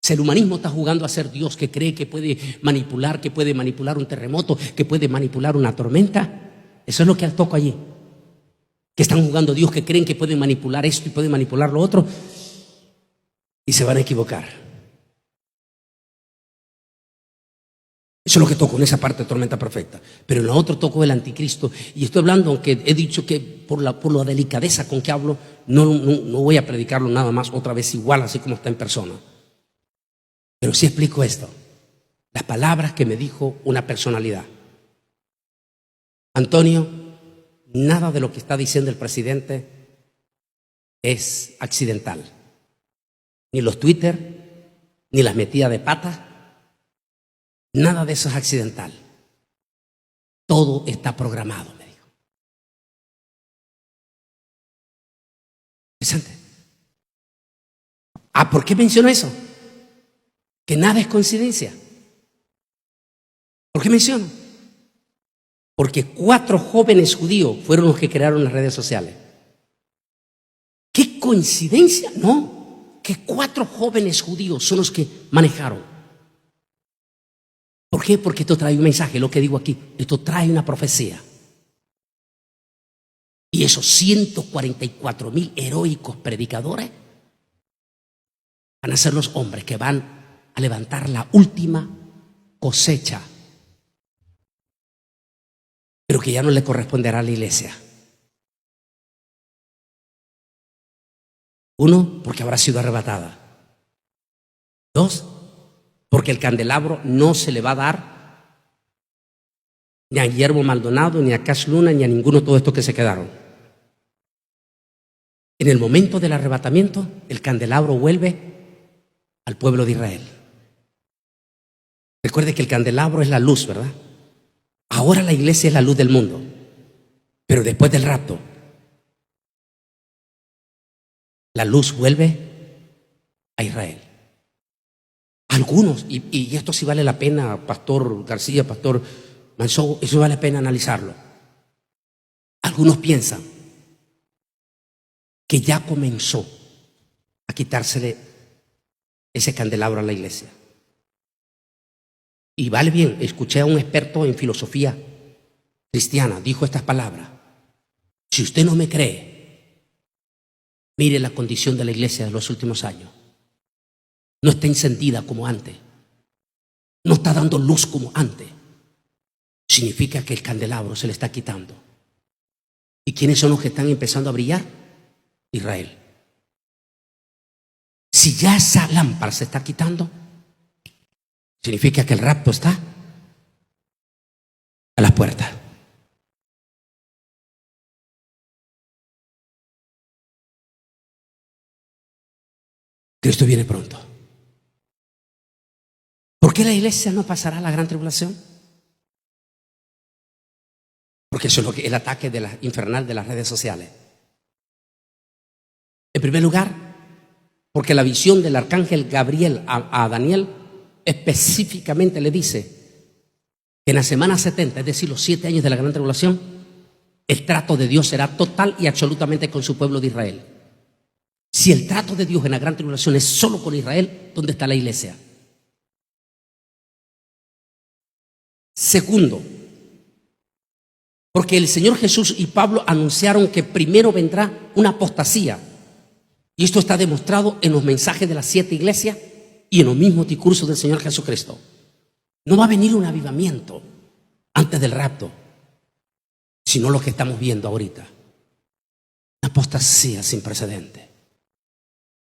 Si el humanismo está jugando a ser Dios, que cree que puede manipular un terremoto, que puede manipular una tormenta, eso es lo que toco allí. Que están jugando a Dios, que creen que pueden manipular esto y pueden manipular lo otro, y se van a equivocar. Eso es lo que toco en esa parte de tormenta perfecta. Pero en la otra toco el anticristo. Y estoy hablando, aunque he dicho que por la delicadeza con que hablo, no voy a predicarlo nada más otra vez igual, así como está en persona. Pero sí explico esto. Las palabras que me dijo una personalidad. Antonio, nada de lo que está diciendo el presidente es accidental. Ni los Twitter, ni las metidas de pata, nada de eso es accidental. Todo está programado, me dijo. Interesante. ¿Por qué menciono eso? Que nada es coincidencia. ¿Por qué menciono? Porque 4 jóvenes judíos fueron los que crearon las redes sociales. ¿Qué coincidencia? No, que 4 jóvenes judíos son los que manejaron. ¿Por qué? Porque esto trae un mensaje, lo que digo aquí, esto trae una profecía. Y esos 144,000 heroicos predicadores van a ser los hombres que van a levantar la última cosecha, pero que ya no le corresponderá a la iglesia. 1, porque habrá sido arrebatada. 2, porque el candelabro no se le va a dar ni a Guillermo Maldonado, ni a Cash Luna, ni a ninguno de todos estos que se quedaron. En el momento del arrebatamiento, el candelabro vuelve al pueblo de Israel. Recuerde que el candelabro es la luz, ¿verdad? Ahora la iglesia es la luz del mundo, pero después del rapto, la luz vuelve a Israel. Algunos, y esto sí vale la pena, Pastor García, Pastor Manzón, eso vale la pena analizarlo. Algunos piensan que ya comenzó a quitársele ese candelabro a la iglesia. Y vale bien, escuché a un experto en filosofía cristiana, dijo estas palabras: si usted no me cree, mire la condición de la iglesia de los últimos años. No está encendida como antes, no está dando luz como antes. Significa que el candelabro se le está quitando. ¿Y quiénes son los que están empezando a brillar? Israel. Si ya esa lámpara se está quitando, significa que el rapto está a las puertas. Cristo viene pronto. ¿Por qué la iglesia no pasará la gran tribulación? Porque eso es lo que el ataque infernal de las redes sociales. En primer lugar, porque la visión del arcángel Gabriel a Daniel específicamente le dice que en la semana 70, es decir, los 7 años de la gran tribulación, el trato de Dios será total y absolutamente con su pueblo de Israel. Si el trato de Dios en la gran tribulación es solo con Israel, ¿dónde está la iglesia? Segundo, porque el Señor Jesús y Pablo anunciaron que primero vendrá una apostasía. Y esto está demostrado en los mensajes de las 7 iglesias y en los mismos discursos del Señor Jesucristo. No va a venir un avivamiento antes del rapto, sino lo que estamos viendo ahorita. Una apostasía sin precedentes.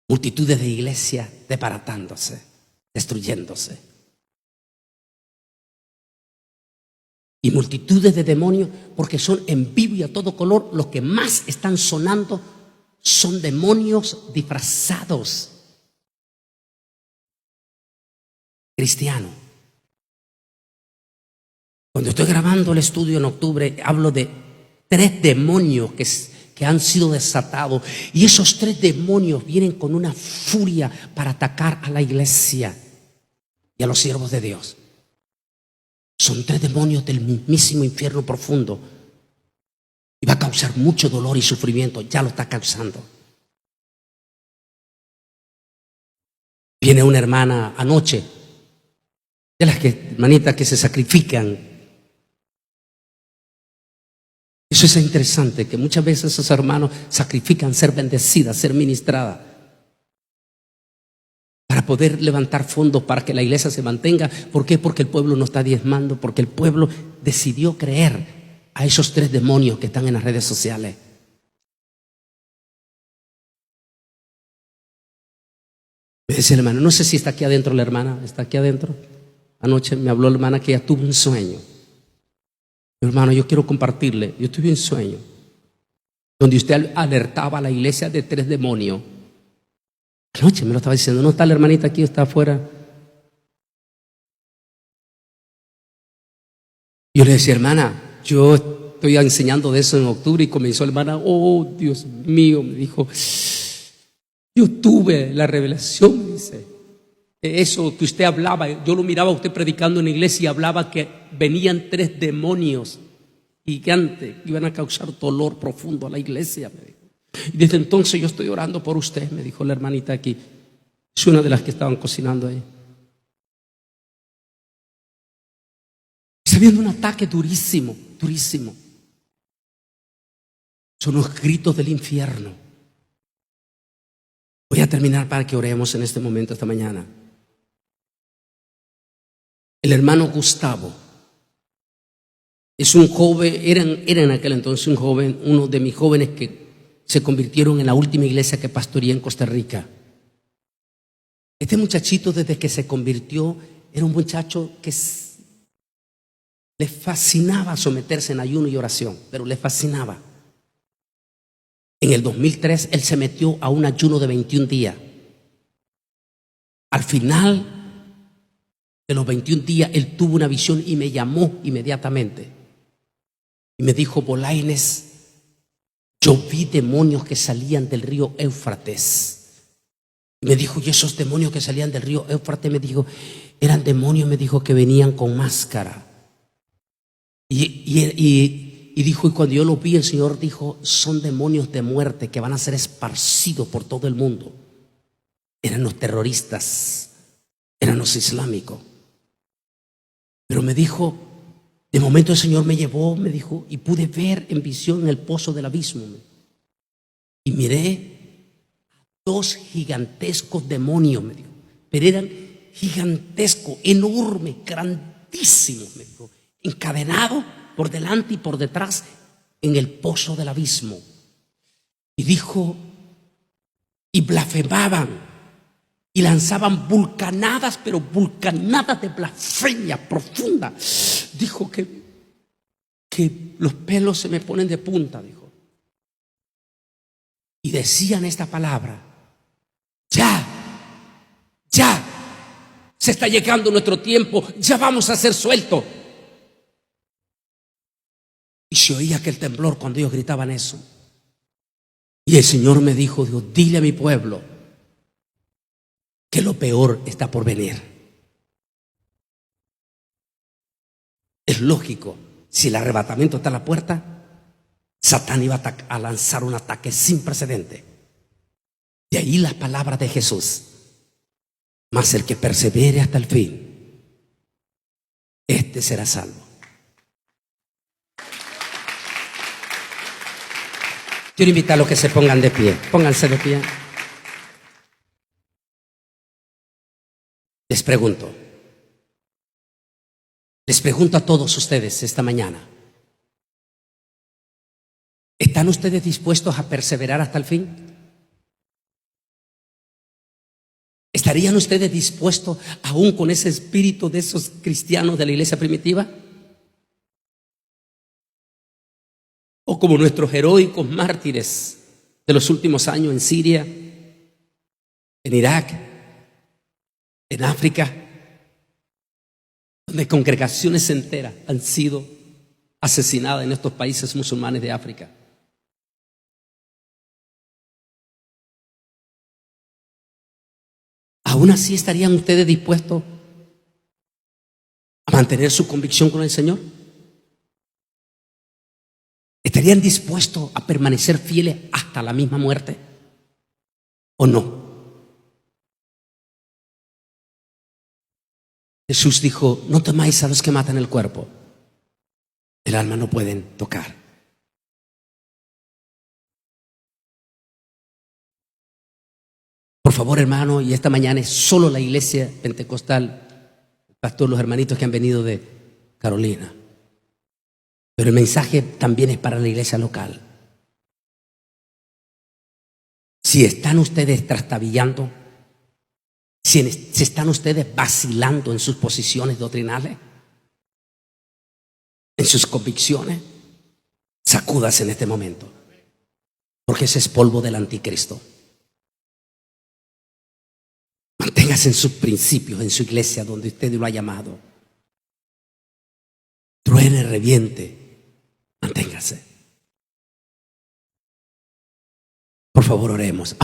Multitudes de iglesias desbaratándose, destruyéndose. Y multitudes de demonios, porque son en vivo y a todo color, los que más están sonando son demonios disfrazados. Cristiano. Cuando estoy grabando el estudio en octubre, hablo de 3 demonios que han sido desatados. Y esos 3 demonios vienen con una furia para atacar a la iglesia y a los siervos de Dios. Son 3 demonios del mismísimo infierno profundo. Y va a causar mucho dolor y sufrimiento. Ya lo está causando. Viene una hermana anoche, de las que, hermanitas que se sacrifican. Eso es interesante, que muchas veces esos hermanos sacrifican ser bendecidas, ser ministradas, para poder levantar fondos para que la iglesia se mantenga. ¿Por qué? Porque el pueblo no está diezmando, porque el pueblo decidió creer a esos 3 demonios que están en las redes sociales. Me dice el hermano, no sé si está aquí adentro la hermana, ¿está aquí adentro? Anoche me habló la hermana que ella tuvo un sueño. Hermano, yo quiero compartirle, yo tuve un sueño donde usted alertaba a la iglesia de 3 demonios. Anoche me lo estaba diciendo, ¿no está la hermanita aquí, está afuera? Yo le decía, hermana, yo estoy enseñando de eso en octubre, y comenzó la hermana, oh Dios mío, me dijo, yo tuve la revelación, dice, eso que usted hablaba, yo lo miraba a usted predicando en la iglesia y hablaba que venían 3 demonios gigantes que iban a causar dolor profundo a la iglesia, me dijo. Y desde entonces yo estoy orando por usted, me dijo la hermanita aquí. Es una de las que estaban cocinando ahí. Está viendo un ataque durísimo, durísimo. Son los gritos del infierno. Voy a terminar para que oremos en este momento, esta mañana. El hermano Gustavo es un joven, era en aquel entonces un joven, uno de mis jóvenes que se convirtieron en la última iglesia que pastoreé en Costa Rica. Este muchachito, desde que se convirtió, era un muchacho que le fascinaba someterse en ayuno y oración, pero le fascinaba. En el 2003 él se metió a un ayuno de 21 días. Al final de los 21 días él tuvo una visión y me llamó inmediatamente y me dijo, Bolaines, yo vi demonios que salían del río Éufrates. Y me dijo, y esos demonios que salían del río Éufrates, me dijo, eran demonios, me dijo, que venían con máscara. Y dijo, y cuando yo lo vi, el Señor dijo, son demonios de muerte que van a ser esparcidos por todo el mundo. Eran los terroristas, eran los islámicos. Pero me dijo, de momento el Señor me llevó, me dijo, y pude ver en visión en el pozo del abismo. Y miré 2 gigantescos demonios, me dijo, pero eran gigantescos, enormes, grandísimos, me dijo, encadenados por delante y por detrás en el pozo del abismo. Y dijo, y blasfemaban y lanzaban vulcanadas, pero vulcanadas de blasfemia profunda. Dijo que los pelos se me ponen de punta, dijo. Y decían esta palabra, ya, se está llegando nuestro tiempo, ya vamos a ser sueltos. Y se oía aquel temblor cuando ellos gritaban eso. Y el Señor me dijo, dile a mi pueblo que lo peor está por venir. Es lógico, si el arrebatamiento está a la puerta, Satán iba a lanzar un ataque sin precedente. De ahí las palabras de Jesús, mas el que persevere hasta el fin, este será salvo. Quiero invitar a los que se pongan de pie. Pónganse de pie. Les pregunto a todos ustedes esta mañana, ¿están ustedes dispuestos a perseverar hasta el fin? ¿Estarían ustedes dispuestos aún con ese espíritu de esos cristianos de la iglesia primitiva? O como nuestros heroicos mártires de los últimos años en Siria, en Irak, en África, donde congregaciones enteras han sido asesinadas en estos países musulmanes de África. ¿Aún así estarían ustedes dispuestos a mantener su convicción con el Señor? ¿Estarían dispuestos a permanecer fieles hasta la misma muerte? ¿O no? Jesús dijo: no temáis a los que matan el cuerpo, el alma no pueden tocar. Por favor, hermano, y esta mañana es solo la iglesia pentecostal, el pastor, los hermanitos que han venido de Carolina, pero el mensaje también es para la iglesia local. Si están ustedes trastabillando, si están ustedes vacilando en sus posiciones doctrinales, en sus convicciones, sacúdase en este momento, porque ese es polvo del anticristo. Manténgase en sus principios, en su iglesia donde usted lo ha llamado. Truene, reviente, manténgase. Por favor, oremos.